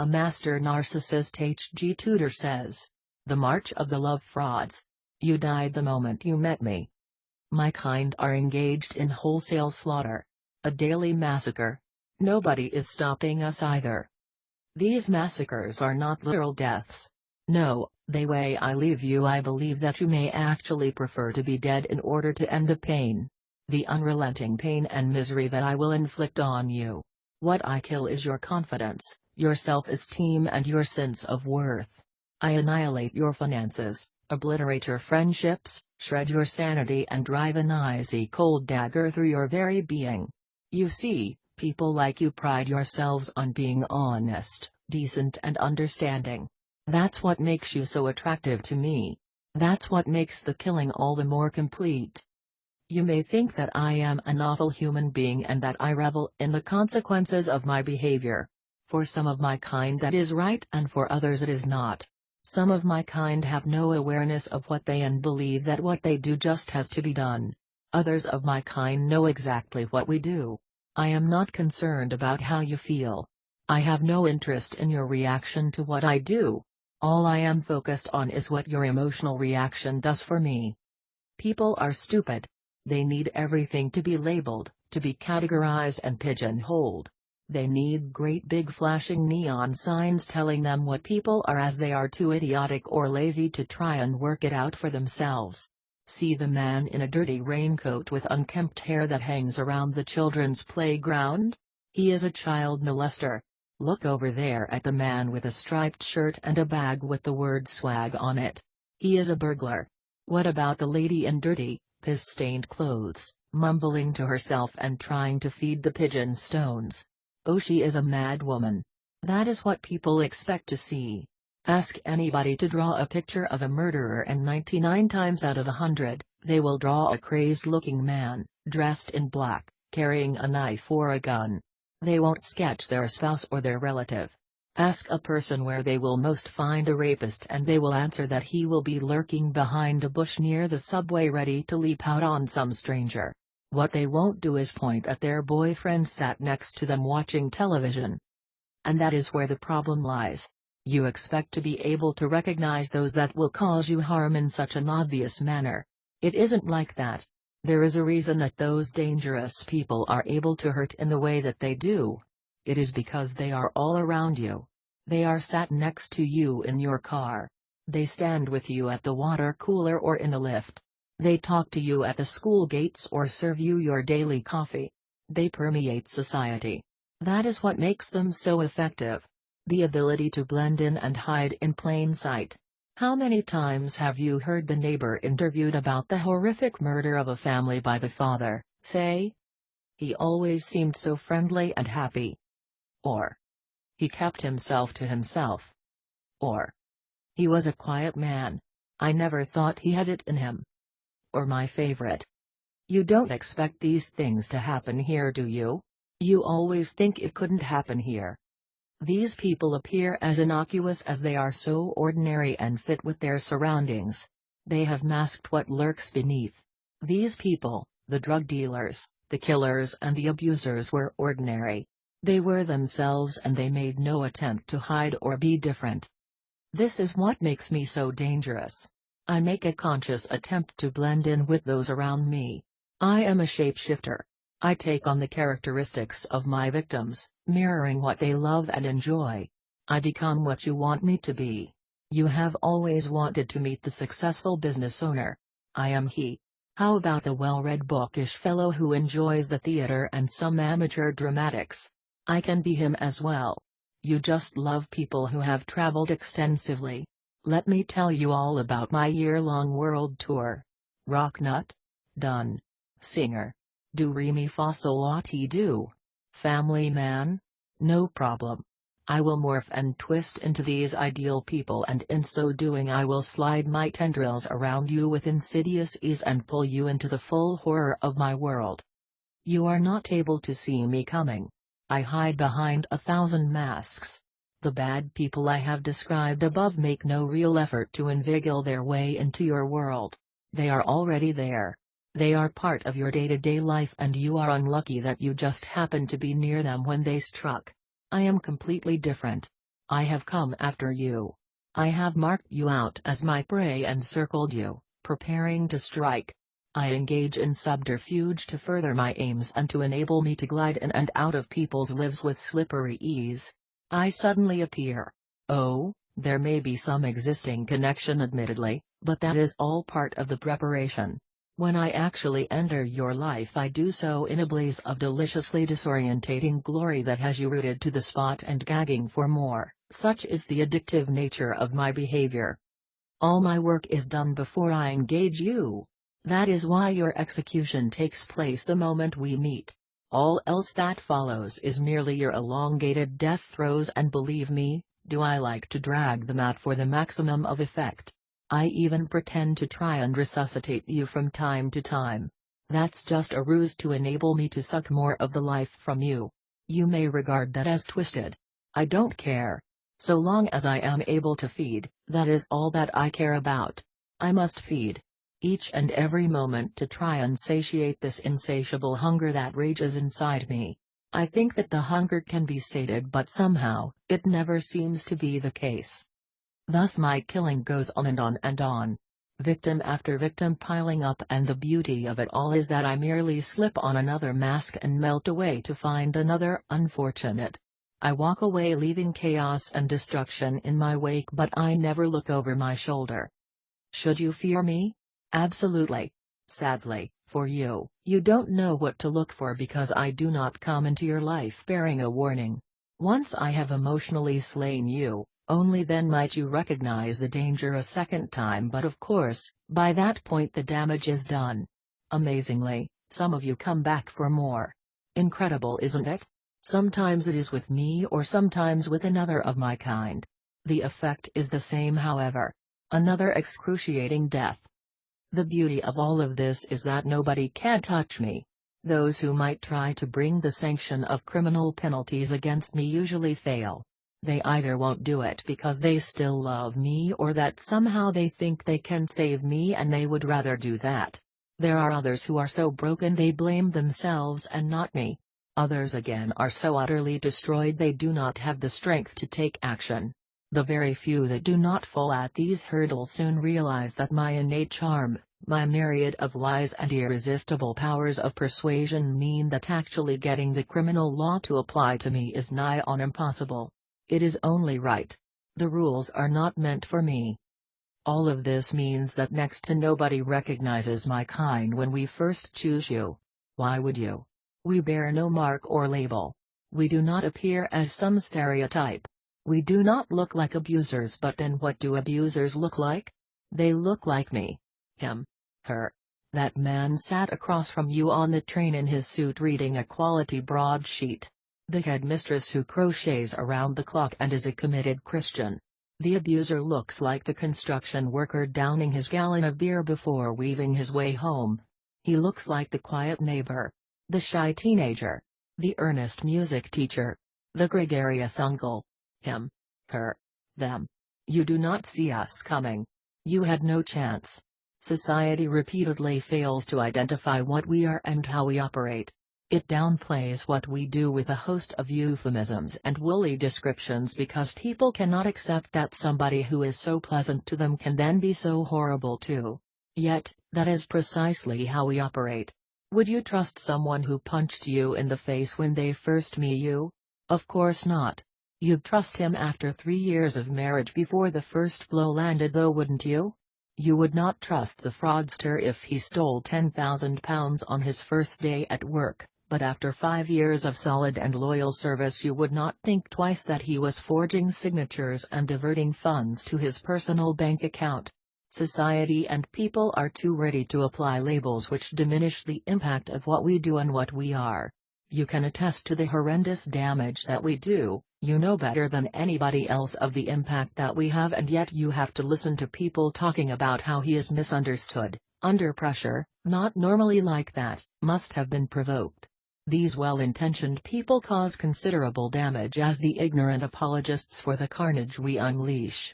A master narcissist H.G. Tudor says, "The march of the love frauds. You died the moment you met me. My kind are engaged in wholesale slaughter. A daily massacre. Nobody is stopping us either. These massacres are not literal deaths. No, the way I leave you, I believe that you may actually prefer to be dead in order to end the pain. The unrelenting pain and misery that I will inflict on you. What I kill is your confidence, your self-esteem and your sense of worth. I annihilate your finances, obliterate your friendships, shred your sanity and drive an icy cold dagger through your very being. You see, people like you pride yourselves on being honest, decent and understanding. That's what makes you so attractive to me. That's what makes the killing all the more complete. You may think that I am an awful human being and that I revel in the consequences of my behavior. For some of my kind that is right and for others it is not. Some of my kind have no awareness of what they and believe that what they do just has to be done. Others of my kind know exactly what we do. I am not concerned about how you feel. I have no interest in your reaction to what I do. All I am focused on is what your emotional reaction does for me. People are stupid. They need everything to be labeled, to be categorized and pigeonholed. They need great big flashing neon signs telling them what people are, as they are too idiotic or lazy to try and work it out for themselves. See the man in a dirty raincoat with unkempt hair that hangs around the children's playground? He is a child molester. Look over there at the man with a striped shirt and a bag with the word swag on it. He is a burglar. What about the lady in dirty, piss-stained clothes, mumbling to herself and trying to feed the pigeons stones? Oh, she is a mad woman. That is what people expect to see. Ask anybody to draw a picture of a murderer and 99 times out of 100, they will draw a crazed-looking man, dressed in black, carrying a knife or a gun. They won't sketch their spouse or their relative. Ask a person where they will most find a rapist and they will answer that he will be lurking behind a bush near the subway ready to leap out on some stranger. What they won't do is point at their boyfriend sat next to them watching television. And that is where the problem lies. You expect to be able to recognize those that will cause you harm in such an obvious manner. It isn't like that. There is a reason that those dangerous people are able to hurt in the way that they do. It is because they are all around you. They are sat next to you in your car. They stand with you at the water cooler or in a lift. They talk to you at the school gates or serve you your daily coffee. They permeate society. That is what makes them so effective. The ability to blend in and hide in plain sight. How many times have you heard the neighbor interviewed about the horrific murder of a family by the father say, "He always seemed so friendly and happy." Or, "He kept himself to himself." Or, "He was a quiet man. I never thought he had it in him." Or my favorite, "You don't expect these things to happen here, do you? You always think it couldn't happen here." These people appear as innocuous as they are so ordinary and fit with their surroundings. They have masked what lurks beneath. These people, the drug dealers, the killers and the abusers, were ordinary. They were themselves and they made no attempt to hide or be different. This is what makes me so dangerous. I make a conscious attempt to blend in with those around me. I am a shapeshifter. I take on the characteristics of my victims, mirroring what they love and enjoy. I become what you want me to be. You have always wanted to meet the successful business owner. I am he. How about the well-read bookish fellow who enjoys the theater and some amateur dramatics? I can be him as well. You just love people who have traveled extensively. Let me tell you all about my year-long world tour. Rock nut? Done. Singer? Do re mi fa sol la ti do. Family man? No problem. I will morph and twist into these ideal people, and in so doing I will slide my tendrils around you with insidious ease and pull you into the full horror of my world. You are not able to see me coming. I hide behind 1,000 masks. The bad people I have described above make no real effort to inveigle their way into your world. They are already there. They are part of your day-to-day life, and you are unlucky that you just happened to be near them when they struck. I am completely different. I have come after you. I have marked you out as my prey and circled you, preparing to strike. I engage in subterfuge to further my aims and to enable me to glide in and out of people's lives with slippery ease. I suddenly appear. Oh, there may be some existing connection admittedly, but that is all part of the preparation. When I actually enter your life, I do so in a blaze of deliciously disorientating glory that has you rooted to the spot and gagging for more. Such is the addictive nature of my behavior. All my work is done before I engage you. That is why your execution takes place the moment we meet. All else that follows is merely your elongated death throes, and believe me, do I like to drag them out for the maximum of effect. I even pretend to try and resuscitate you from time to time. That's just a ruse to enable me to suck more of the life from you. You may regard that as twisted. I don't care. So long as I am able to feed, that is all that I care about. I must feed. Each and every moment to try and satiate this insatiable hunger that rages inside me. I think that the hunger can be sated, but somehow, it never seems to be the case. Thus my killing goes on and on and on. Victim after victim piling up, and the beauty of it all is that I merely slip on another mask and melt away to find another unfortunate. I walk away leaving chaos and destruction in my wake, but I never look over my shoulder. Should you fear me? Absolutely. Sadly, for you, you don't know what to look for, because I do not come into your life bearing a warning. Once I have emotionally slain you, only then might you recognize the danger a second time, but of course, by that point the damage is done. Amazingly, some of you come back for more. Incredible, isn't it? Sometimes it is with me, or sometimes with another of my kind. The effect is the same, however. Another excruciating death. The beauty of all of this is that nobody can touch me. Those who might try to bring the sanction of criminal penalties against me usually fail. They either won't do it because they still love me, or that somehow they think they can save me and they would rather do that. There are others who are so broken they blame themselves and not me. Others again are so utterly destroyed they do not have the strength to take action. The very few that do not fall at these hurdles soon realize that my innate charm, my myriad of lies and irresistible powers of persuasion mean that actually getting the criminal law to apply to me is nigh on impossible. It is only right. The rules are not meant for me. All of this means that next to nobody recognizes my kind when we first choose you. Why would you? We bear no mark or label. We do not appear as some stereotype. We do not look like abusers, but then what do abusers look like? They look like me. Him. Her. That man sat across from you on the train in his suit reading a quality broadsheet. The headmistress who crochets around the clock and is a committed Christian. The abuser looks like the construction worker downing his gallon of beer before weaving his way home. He looks like the quiet neighbor. The shy teenager. The earnest music teacher. The gregarious uncle. Him. Her. Them. You do not see us coming. You had no chance. Society repeatedly fails to identify what we are and how we operate. It downplays what we do with a host of euphemisms and woolly descriptions because people cannot accept that somebody who is so pleasant to them can then be so horrible too. Yet, that is precisely how we operate. Would you trust someone who punched you in the face when they first meet you? Of course not. You'd trust him after 3 years of marriage before the first blow landed, though, wouldn't you? You would not trust the fraudster if he stole £10,000 on his first day at work, but after 5 years of solid and loyal service you would not think twice that he was forging signatures and diverting funds to his personal bank account. Society and people are too ready to apply labels which diminish the impact of what we do and what we are. You can attest to the horrendous damage that we do. You know better than anybody else of the impact that we have, and yet you have to listen to people talking about how he is misunderstood, under pressure, not normally like that, must have been provoked. These well-intentioned people cause considerable damage as the ignorant apologists for the carnage we unleash.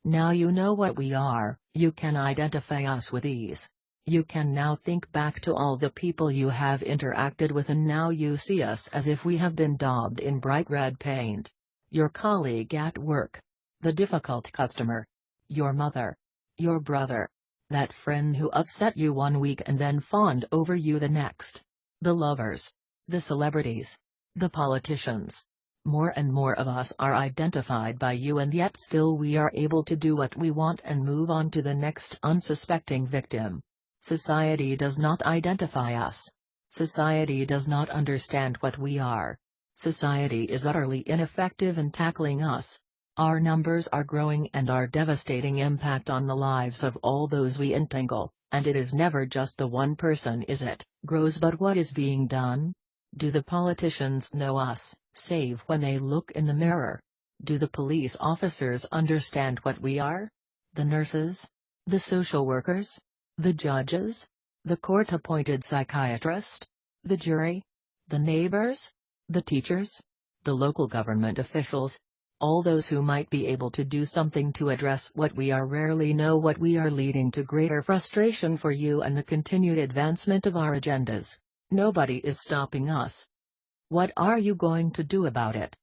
Now you know what we are, you can identify us with ease. You can now think back to all the people you have interacted with, and now you see us as if we have been daubed in bright red paint. your colleague at work, the difficult customer, your mother, your brother, that friend who upset you one week and then fawned over you the next, the lovers, the celebrities, the politicians. More and more of us are identified by you, and yet still we are able to do what we want and move on to the next unsuspecting victim. Society does not identify us. Society does not understand what we are. Society is utterly ineffective in tackling us. Our numbers are growing, and our devastating impact on the lives of all those we entangle, and it is never just the one person, is it, grows, but what is being done? Do the politicians know us, save when they look in the mirror? Do the police officers understand what we are? The nurses? The social workers? The judges? The court-appointed psychiatrist? The jury? The neighbors? The teachers? The local government officials? All those who might be able to do something to address what we are rarely know what we are, leading to greater frustration for you and the continued advancement of our agendas. Nobody is stopping us. What are you going to do about it?